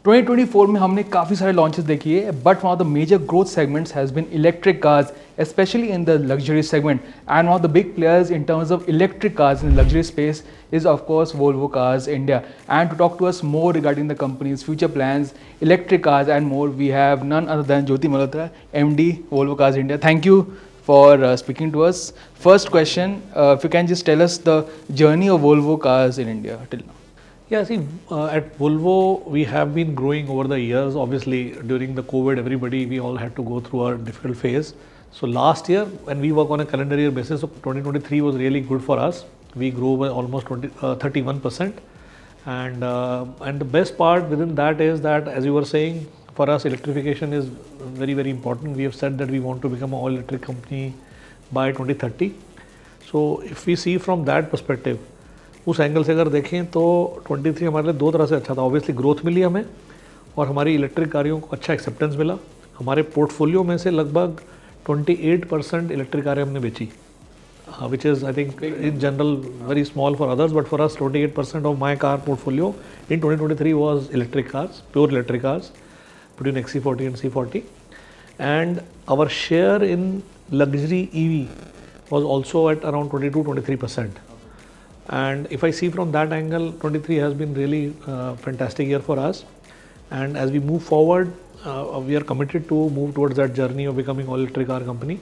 2024 में हमने काफ़ी सारे लॉन्चेस देखी है, but one of the major growth segments has been electric cars, especially in the luxury segment. And one of the big players in terms of electric cars in the luxury space is of course Volvo Cars India. And to talk to us more regarding the company's future plans, electric cars and more, we have none other than Jyoti Malhotra, MD Volvo Cars India. Thank you for speaking to us. First question, if you can just tell us the journey of Volvo Cars in India till now. Yeah, see, at Volvo, we have been growing over the years. Obviously, during the COVID, we all had to go through a difficult phase. So last year, when we work on a calendar year basis, so 2023 was really good for us. We grew by almost 31%. And the best part within that is that, as you were saying, for us, electrification is very, very important. We have said that we want to become an all-electric company by 2030. So if we see from that perspective, उस angle से अगर देखें तो 23 हमारे लिए दो तरह से अच्छा था. ऑब्वियसली ग्रोथ मिली हमें और हमारी इलेक्ट्रिक गाड़ियों को अच्छा एक्सेप्टेंस मिला. हमारे पोर्टफोलियो में से लगभग 28% इलेक्ट्रिक कारें हमने बेची, which is I think in general very small for others, but for us 28% of my car portfolio in 2023 was electric cars, pure electric cars between XC40 and C40. And our share in luxury EV was also at around 22-23%. And if I see from that angle, 23 has been really fantastic year for us. And as we move forward, we are committed to move towards that journey of becoming all electric car company.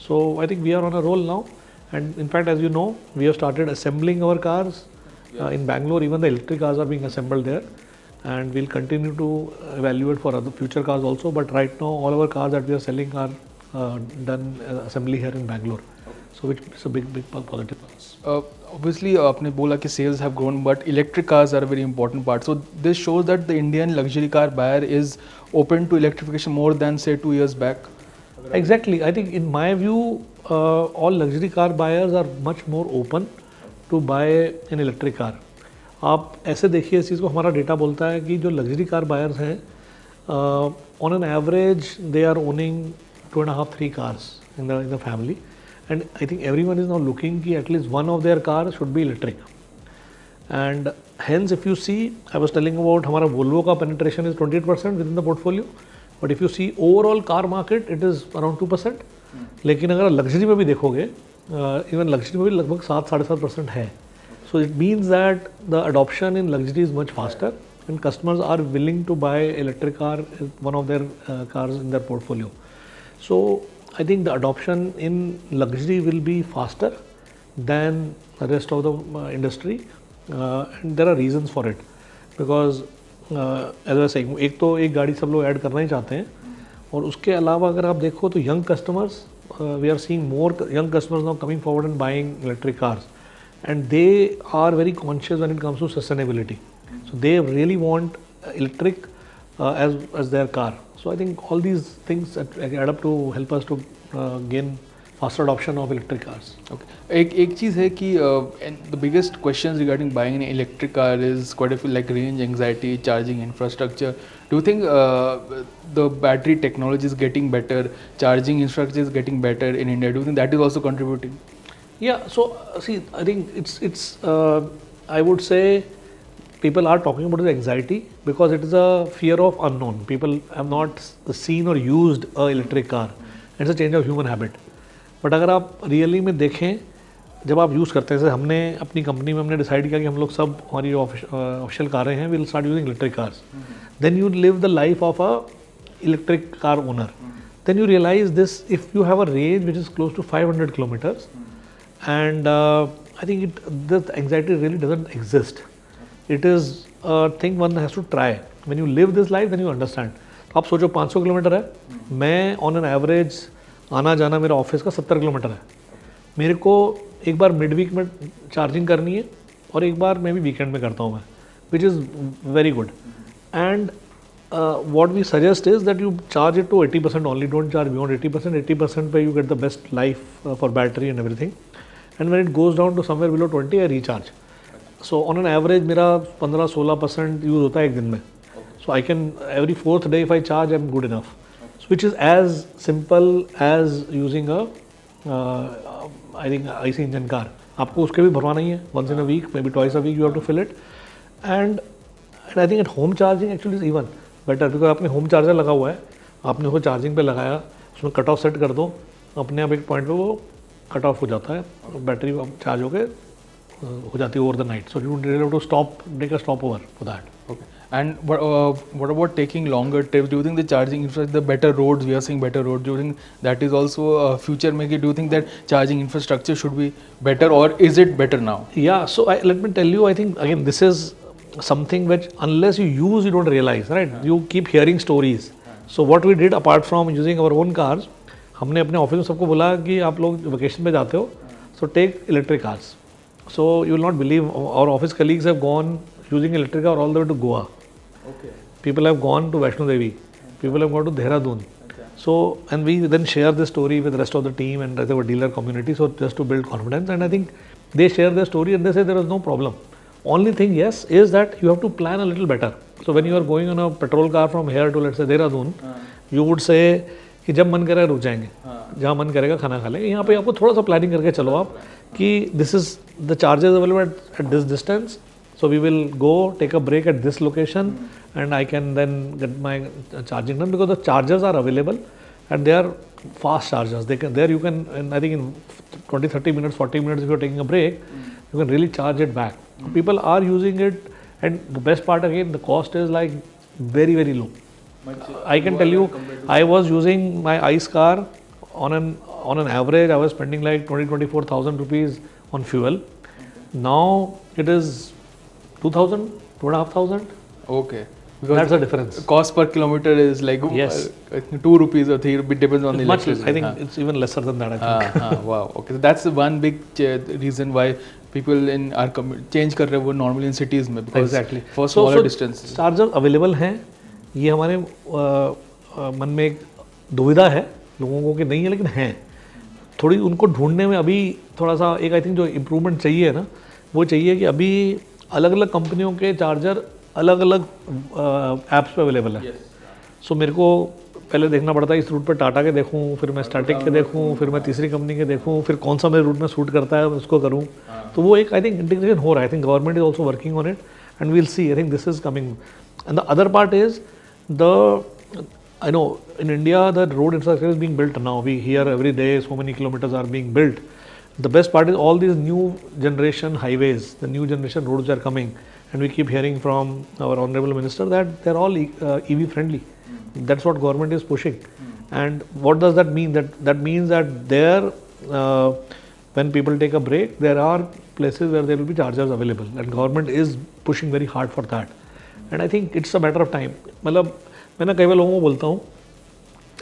So I think we are on a roll now. And in fact, as you know, we have started assembling our cars in Bangalore. Even the electric cars are being assembled there. And we'll continue to evaluate for other future cars also. But right now, all our cars that we are selling are done assembly here in Bangalore. So which is a big positive for us. Obviously, आपने बोला कि sales have grown, but electric cars are a very important part. So this shows that the Indian luxury car buyer is open to electrification more than say 2 years back. Exactly. I think in my view, all luxury car buyers are much more open to buy an electric car. आप ऐसे देखिए इस चीज़ को, हमारा data बोलता है कि जो लग्जरी कार बायर्स हैं, on an average they are owning 2.5-3 cars in the family. And I think everyone is now looking कि at least one of their cars should be electric. And hence, if you see, I was telling about हमारा Volvo का penetration is 28% within the portfolio. But if you see overall car market, it is around 2%. लेकिन अगर luxury में भी देखोगे, even luxury में भी लगभग 7-7.5% है. So it means that the adoption in luxury is much faster, and customers are willing to buy electric car as one of their cars in their portfolio. So I think the adoption in luxury will be faster than the rest of the industry, and there are reasons for it. Because as I was saying, एक तो एक गाड़ी सब लोग add करना ही चाहते हैं, और उसके अलावा अगर आप देखो तो young customers, we are seeing more young customers now coming forward and buying electric cars, and they are very conscious when it comes to sustainability. So they really want electric as their car. So I think all these things add up to help us to gain faster adoption of electric cars. Okay. एक चीज़ है कि the biggest questions regarding buying an electric car is quite a few, like range anxiety, charging infrastructure. Do you think the battery technology is getting better, charging infrastructure is getting better in India? Do you think that is also contributing? Yeah. So see, I think it's I would say people are talking about the anxiety because it is a fear of unknown. People have not seen or used a electric car. It's a change of human habit. But अगर आप really में देखें, जब आप use करते हैं, जैसे हमने अपनी कंपनी में हमने डिसाइड किया कि हम लोग सब हमारी ऑफिशियल कारें हैं, will start using electric cars. Then you live the life of a electric car owner. Then you realise this, if you have a range which is close to 500 kilometers, and I think the anxiety really doesn't exist. It is a thing one has to try. When you live this life, then you understand. तो आप सोचो 500 kilometre है, मैं on an average आना जाना मेरा office का 70 kilometre है. मेरे को एक बार मिड वीक में चार्जिंग करनी है और एक बार मैं भी वीकेंड में करता हूँ मैं, which is very good. And what we suggest is that you charge it to 80% only, don't charge beyond 80%. 80% पे you get the best life for battery and everything. And when it goes down to somewhere below 20, I recharge. So on an average मेरा 15-16% use होता है एक दिन में. So I can, every 4th day if I charge, I'm good enough. So which is as simple as using a I think IC engine car. आपको उसके भी भरवाना ही है. Once in a week, maybe twice a week you have to fill it. And and I think at home charging actually is even better, because आपने home charger लगा हुआ है, आपने उसको चार्जिंग पे लगाया, उसमें कट ऑफ सेट कर दो, अपने आप एक पॉइंट पे वो कट ऑफ हो जाता है, बैटरी चार्ज हो जाती है over the night, so you don't really have to stop, take a stop over for that. Okay. And what about taking longer trips? Do you think the charging infrastructure, the better roads, we are seeing better roads, do you think that is also a future making? Do you think that charging infrastructure should be better, or is it better now? Yeah, so let me tell you, I think again this is something which unless you use you don't realize, right? You keep hearing stories. So what we did apart from using our own cars, हमने अपने office में सबको बोला कि आप लोग vacation पे जाते हो, so take electric cars. So you will not believe our office colleagues have gone using electric car all the way to Goa. Okay. People have gone to Vaishno Devi. People have gone to Dehradun. Okay. So, and we then share this story with the rest of the team and our dealer community, so just to build confidence. And I think they share their story and they say there is no problem. Only thing, yes, is that you have to plan a little better. So when you are going on a petrol car from here to let's say Dehradun, you would say कि जब मन करेगा रुक जाएंगे, जहाँ मन करेगा खाना खा लेंगे. यहाँ पे आपको थोड़ा सा प्लानिंग करके चलो आप कि this is the charges available at this distance. So we will go take a break at this location and I can then get my charging done, because the chargers are available and they are fast chargers. They can, there you can, and I think in 20-30 minutes, 40 minutes if you are taking a break, you can really charge it back. People are using it, and the best part again, the cost is like very, very low. I can tell you, I was using my ICE car on an average, I was spending like 24,000 rupees on fuel. Now it is 2,000, 2,500. Okay. Because that's the difference. Cost per kilometer is like yes. 2 rupees or 3 rupees, depends on the much less. electricity. I think it's even lesser than that, I think. Wow. Okay. So that's the one big reason why people in our change कर रहे हैं वो normally in cities में, because exactly. for smaller distances. Charger available हैं, ये हमारे मन में एक दुविधा है लोगों को कि नहीं है, लेकिन हैं. थोड़ी उनको ढूंढने में अभी थोड़ा सा एक आई थिंक जो इम्प्रूवमेंट चाहिए ना, वो चाहिए कि अभी अलग अलग कंपनियों के चार्जर अलग अलग ऐप्स पे अवेलेबल है. सो मेरे को पहले देखना पड़ता है इस रूट पर टाटा के देखूँ, फिर मैं स्टैटिक के देखूँ, फिर मैं तीसरी कंपनी के देखूँ, फिर कौन सा मेरे रूट में सूट करता है उसको करूँ. तो वो एक आई थिंक इंटीग्रेशन हो रहा है. I think government is also working on it and we'll see. I think this is coming. And the other part is the I know in India the road infrastructure is being built now. We hear every day so many kilometers are being built. The best part is all these new generation highways, the new generation roads are coming, and we keep hearing from our honorable minister that they're all EV friendly. That's what government is pushing. And what does that mean? That means that there, when people take a break, there are places where there will be chargers available, and government is pushing very hard for that. And I think it's a matter of time. मतलब मैं ना कई बार लोगों को बोलता हूँ,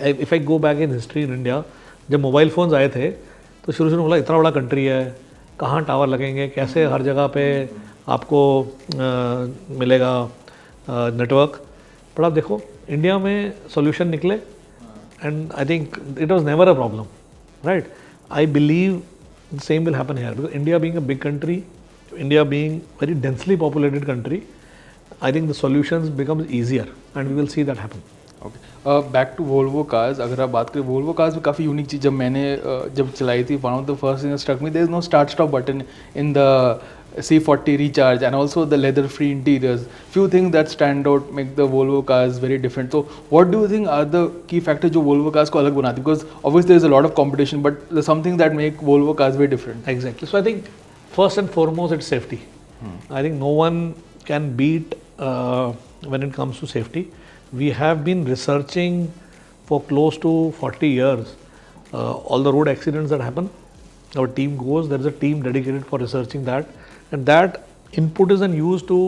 if I go back in history in India, जब mobile phones आए थे तो शुरू में बोला इतना बड़ा कंट्री है, कहाँ टावर लगेंगे, कैसे हर जगह पे आपको मिलेगा नेटवर्क. पर आप देखो इंडिया में सॉल्यूशन निकले, and I think it was never a problem, right. I believe the same will happen here, because India being a big country, India being very densely populated country, I think the solutions becomes easier and we will see that happen. Okay. Back to Volvo cars. अगर आप बात करें Volvo cars में काफ़ी unique चीज़ जब चलाई थी, one of the first things that struck me, there is no start stop button in the C40 Recharge, and also the leather free interiors. Few things that stand out make the Volvo cars very different. So what do you think are the key factors जो Volvo cars को अलग बनाती? Because obviously there is a lot of competition, but there's something that make Volvo cars very different. Exactly. So I think first and foremost it's safety. I think no one can beat when it comes to safety. We have been researching for close to 40 years all the road accidents that happen. Our team goes, there is a team dedicated for researching that, and that input is then used to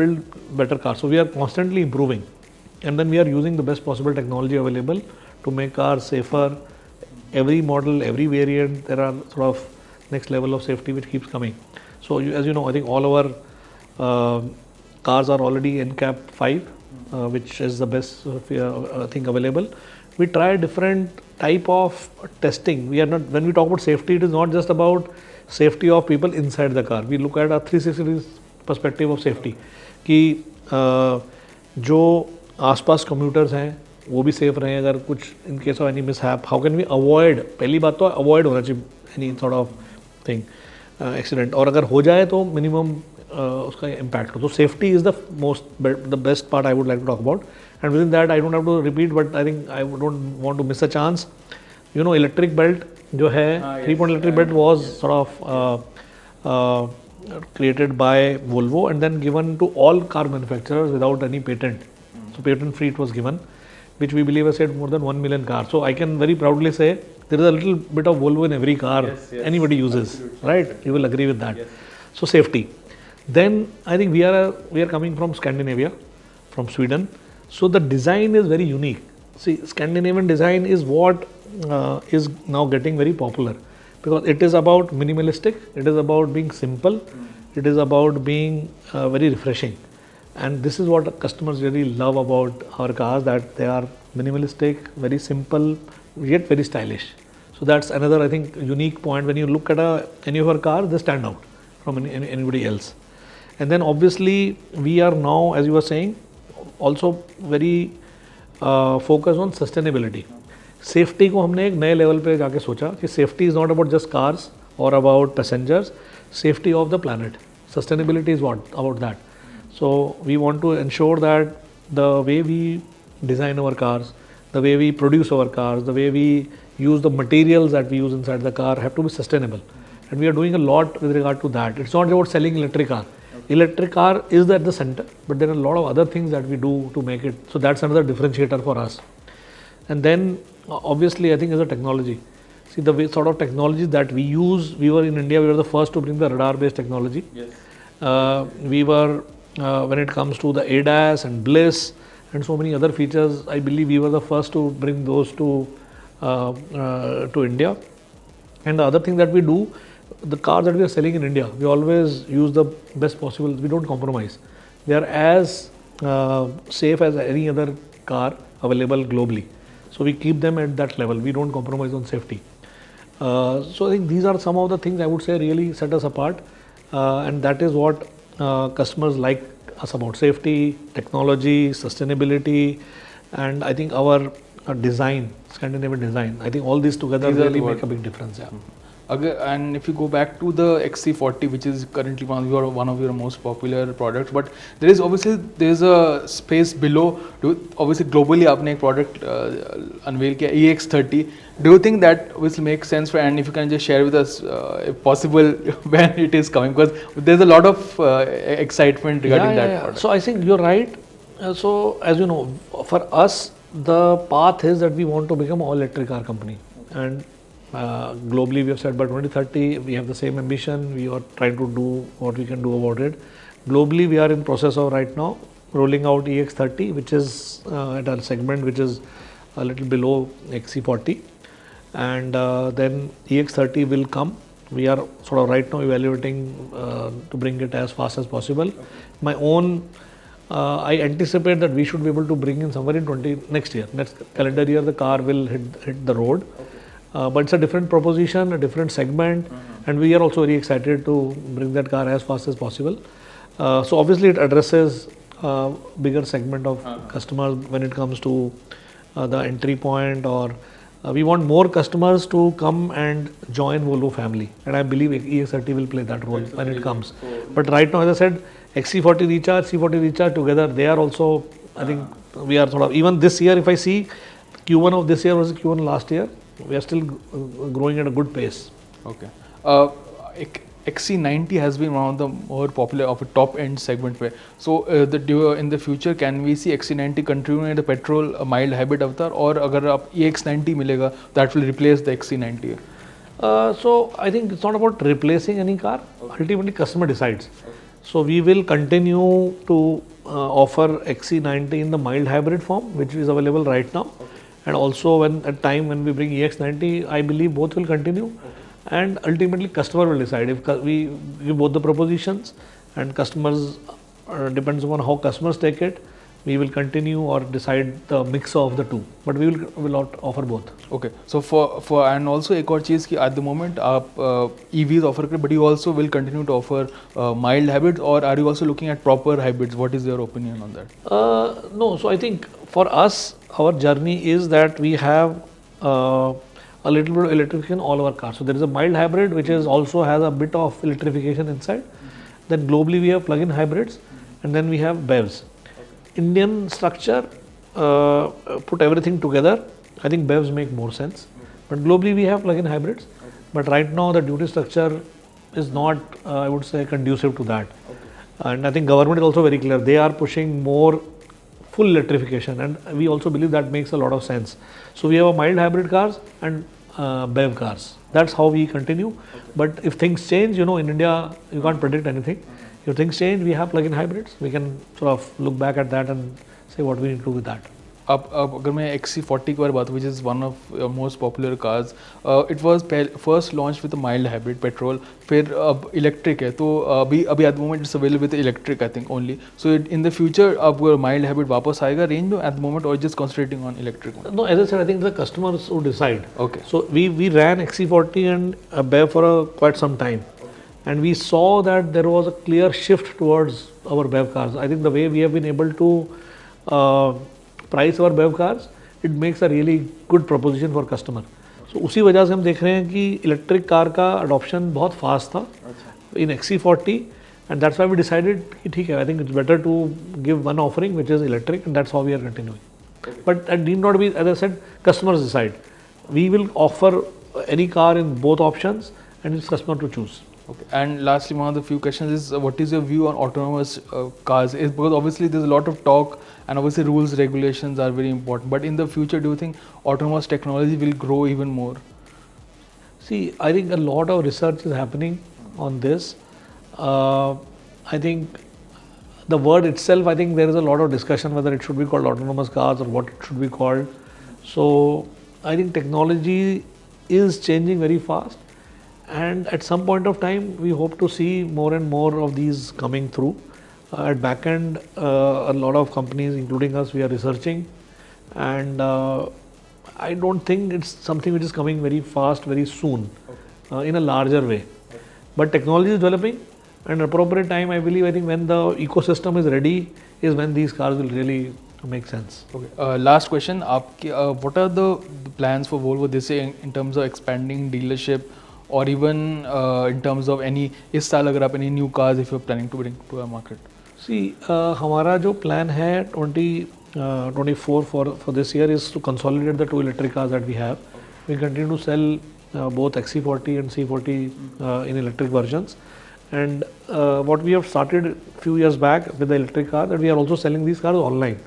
build better cars. So we are constantly improving, and then we are using the best possible technology available to make cars safer. Every model, every variant, there are sort of next level of safety which keeps coming. So as you know, I think all our cars are already NCAP 5, which is the best thing available. We try different type of testing. We are not, when we talk about safety, it is not just about safety of people inside the car. We look at a 360 perspective of safety. कि जो आसपास commuters हैं वो भी safe रहें अगर कुछ in case of any mishap. How can we avoid? पहली बात तो avoid होना चाहिए any sort of thing, accident. और अगर हो जाए तो minimum उसका impact हो. So safety is the best part I would like to talk about. And within that, I don't have to repeat, but I think I don't want to miss a chance. You know, electric belt जो है, 3-point electric belt was sort of created by Volvo and then given to all car manufacturers without any patent. So patent free it was given, which we believe has saved more than 1 million cars. So I can very proudly say there is a little bit of Volvo in every car anybody uses, right? You will agree with that. So safety. Then I think we are coming from Scandinavia, from Sweden. So the design is very unique. See, Scandinavian design is what is now getting very popular because it is about minimalistic, it is about being simple, it is about being very refreshing. And this is what customers really love about our cars, that they are minimalistic, very simple, yet very stylish. So that's another, I think, unique point. When you look at any of our cars, they stand out from anybody else. And then obviously we are now, as you were saying, also very focused on sustainability. Safety को हमने एक नए level पे जाके सोचा कि safety is not about just cars or about passengers, safety of the planet. Sustainability is what about that. So we want to ensure that the way we design our cars, the way we produce our cars, the way we use the materials that we use inside the car have to be sustainable. And we are doing a lot with regard to that. It's not about selling electric car. Electric car is at the center, but there are a lot of other things that we do to make it. So that's another differentiator for us. And then obviously I think is a technology. See the way sort of technology that we use, we were in India, we were the first to bring the radar based technology. Yes. We were, when it comes to the ADAS and Bliss and so many other features, I believe we were the first to bring those to India. And the other thing that we do, the cars that we are selling in India, we always use the best possible, we don't compromise. They are as safe as any other car available globally. So we keep them at that level, we don't compromise on safety. So I think these are some of the things I would say really set us apart, and that is what customers like us about: safety, technology, sustainability, and I think our design, Scandinavian design. I think all these together really make a big difference. Yeah. And if you go back to the XC40, which is currently one of your most popular products, but there is a space below. Obviously, globally, आपने एक product unveil किया EX30. Do you think that will make sense for? And if you can just share with us, if possible, when it is coming, because there's a lot of excitement regarding that product. So I think you're right. So as you know, for us, the path is that we want to become all electric car company, and globally we have said by 2030 we have the same ambition. We are trying to do what we can do about it. Globally we are in process of right now rolling out EX30, which is at a segment which is a little below XC40, and then EX30 will come. We are sort of right now evaluating to bring it as fast as possible. My own I anticipate that we should be able to bring in somewhere in next calendar year the car will hit the road. But it's a different proposition, a different segment, and we are also very excited to bring that car as fast as possible. So obviously it addresses a bigger segment of customers when it comes to the entry point, or we want more customers to come and join Volvo family, and I believe EX30 will play that role when it comes. But right now, as I said, XC40 Recharge, C40 Recharge together, they are also, I think we are sort of, even this year if I see Q1 of this year versus Q1 last year, we are still growing at a good pace. Okay. XC90 has been one of the more popular of a top end segment. So in the future, can we see XC90 continuing the petrol mild hybrid avatar, or अगर आप EX90 मिलेगा, that will replace the XC90? So I think it's not about replacing any car. Ultimately, customer decides. So we will continue to offer XC90 in the mild hybrid form, which is available right now. And also at time when we bring EX90, I believe both will continue. And ultimately customer will decide. If we give both the propositions and customers, depends upon how customers take it, we will continue or decide the mix of the two. But we will not offer both. Okay. So for and also एक और चीज़ कि at the moment आप EVs offer कर, but you also will continue to offer mild hybrids, or are you also looking at proper hybrids? What is your opinion on that? No. So I think for us, our journey is that we have a little bit of electrification all our cars. So there is a mild hybrid which is also has a bit of electrification inside, then globally we have plug-in hybrids, and then we have BEVs. Indian structure put everything together. I think BEVs make more sense, but globally we have plug-in hybrids. But right now the duty structure is not, I would say, conducive to that. And I think government is also very clear. They are pushing more full electrification, and we also believe that makes a lot of sense. So we have a mild hybrid cars and BEV cars. That's how we continue. But if things change, in India you can't predict anything. If things change, we have plug-in hybrids. We can sort of look back at that and say what we need to do with that. अब अगर मैं XC40 की बार बात, which is one of most popular cars, it was first launched with a mild hybrid petrol, फिर अब electric है, तो अभी at the moment it's available with electric I think only. So in the future अब mild hybrid वापस आएगा range में at the moment, or just concentrating on electric? No, as I said, I think the customers who decide. Okay. So we ran XC40 and BEV for quite some time, and we saw that there was a clear shift towards our BEV cars. I think the way we have been able to price our BEV cars, it makes a really good proposition for customer. So उसी वजह से हम देख रहे हैं कि electric car का adoption बहुत फास्ट था in XC40, and that's why we decided कि ठीक है, I think it's better to give one offering which is electric, and that's how we are continuing. But that need not be, as I said, customers decide. We will offer any car in both options, and it's customer to choose. Okay. And lastly, one of the few questions is, what is your view on autonomous cars? Because obviously there's a lot of talk, and obviously rules, regulations are very important. But in the future, do you think autonomous technology will grow even more? See, I think a lot of research is happening on this. I think the word itself, I think there is a lot of discussion whether it should be called autonomous cars or what it should be called. So I think technology is changing very fast. And at some point of time, we hope to see more and more of these coming through. At back end, a lot of companies, including us, we are researching. And I don't think it's something which is coming very fast, very soon, in a larger way. But technology is developing, and appropriate time, I believe, I think when the ecosystem is ready, is when these cars will really make sense. Okay. Last question, what are the plans for Volvo this year in terms of expanding dealership, or even in terms of any इस साल अगर आप any new cars if you're planning to bring to our market? See, हमारा जो plan है 2024 for this year is to consolidate the two electric cars that we have. We continue to sell both XC40 and C40 in electric versions. And what we have started a few years back with the electric car, that we are also selling these cars online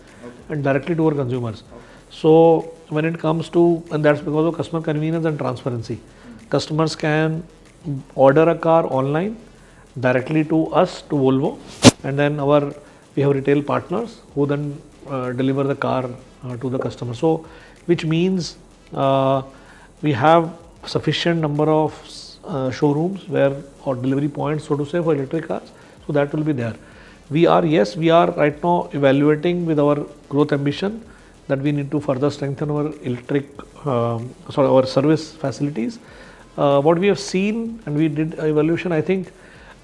and directly to our consumers. So when it comes to, and that's because of customer convenience and transparency. Customers can order a car online directly to us, to Volvo, and then we have retail partners who then deliver the car to the customer. So, which means we have sufficient number of showrooms or delivery points, so to say, for electric cars. So that will be there. We are right now evaluating with our growth ambition that we need to further strengthen our our service facilities. What we have seen, and we did evaluation, I think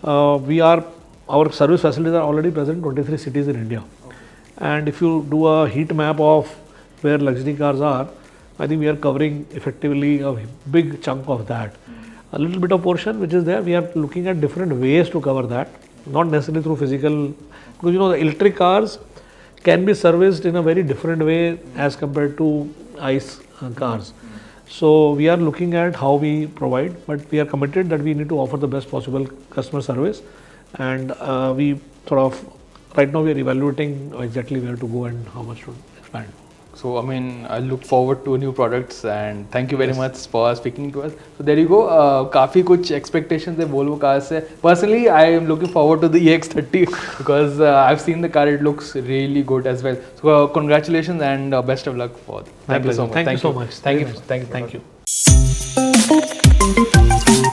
our service facilities are already present in 23 cities in India. Okay. And if you do a heat map of where luxury cars are, I think we are covering effectively a big chunk of that. A little bit of portion which is there, we are looking at different ways to cover that, not necessarily through physical, because the electric cars can be serviced in a very different way as compared to ICE cars. So we are looking at how we provide, but we are committed that we need to offer the best possible customer service, and we right now we are evaluating exactly where to go and how much to expand. So I mean, I look forward to new products, and thank you very much for speaking to us. So there you go. काफी कुछ expectations है Volvo cars से. Personally, I am looking forward to the EX30 because I've seen the car. It looks really good as well. So congratulations and best of luck for. Thank you so much. Thank you so much. Thank you.